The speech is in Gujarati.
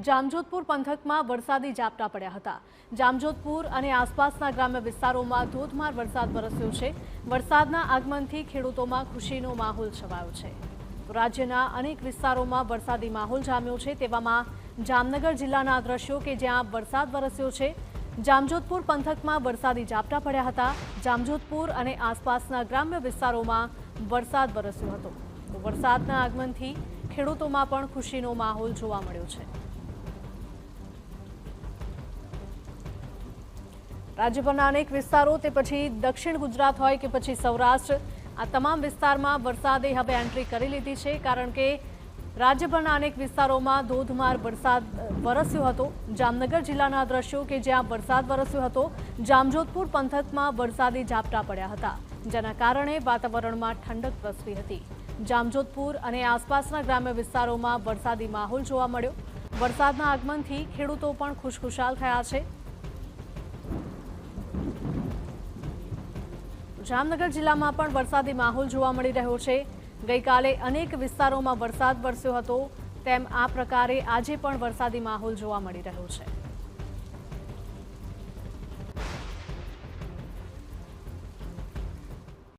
જામજોધપુર પંથકમાં વરસાદી ઝાપટા પડ્યા હતા। જામજોધપુર અને આસપાસના ગ્રામ્ય વિસ્તારોમાં ધોધમાર વરસાદ વરસ્યો છે। વરસાદના આગમનથી ખેડૂતોમાં ખુશીનો માહોલ છવાયો છે। તો રાજ્યના અનેક વિસ્તારોમાં વરસાદી માહોલ જામ્યો છે। તેવામાં જામનગર જિલ્લાના દ્રશ્યો કે જ્યાં વરસાદ વરસ્યો છે। જામજોધપુર પંથકમાં વરસાદી ઝાપટા પડ્યા હતા। જામજોધપુર અને આસપાસના ગ્રામ્ય વિસ્તારોમાં વરસાદ વરસ્યો હતો। તો વરસાદના આગમનથી ખેડૂતોમાં પણ ખુશીનો માહોલ જોવા મળ્યો છે। રાજ્યભરના અનેક વિસ્તારો તે પછી દક્ષિણ ગુજરાત હોય કે પછી સૌરાષ્ટ્ર, આ તમામ વિસ્તારમાં વરસાદે હવે એન્ટ્રી કરી લીધી છે, કારણ કે રાજ્યભરના અનેક વિસ્તારોમાં ધોધમાર વરસાદ વરસ્યો હતો। જામનગર જિલ્લાના દ્રશ્યો કે જ્યાં વરસાદ વરસ્યો હતો। જામજોધપુર પંથકમાં વરસાદી ઝાપટા પડ્યા હતા, જેના કારણે વાતાવરણમાં ઠંડક પ્રસરી હતી। જામજોધપુર અને આસપાસના ગ્રામ્ય વિસ્તારોમાં વરસાદી માહોલ જોવા મળ્યો। વરસાદના આગમનથી ખેડૂતો પણ ખુશખુશાલ થયા છે। જામનગર જિલ્લામાં પણ વરસાદી માહોલ જોવા મળી રહ્યો છે। ગઈકાલે અનેક વિસ્તારોમાં વરસાદ વરસ્યો હતો, તેમ આ પ્રકારે આજે પણ વરસાદી માહોલ જોવા મળી રહ્યો છે।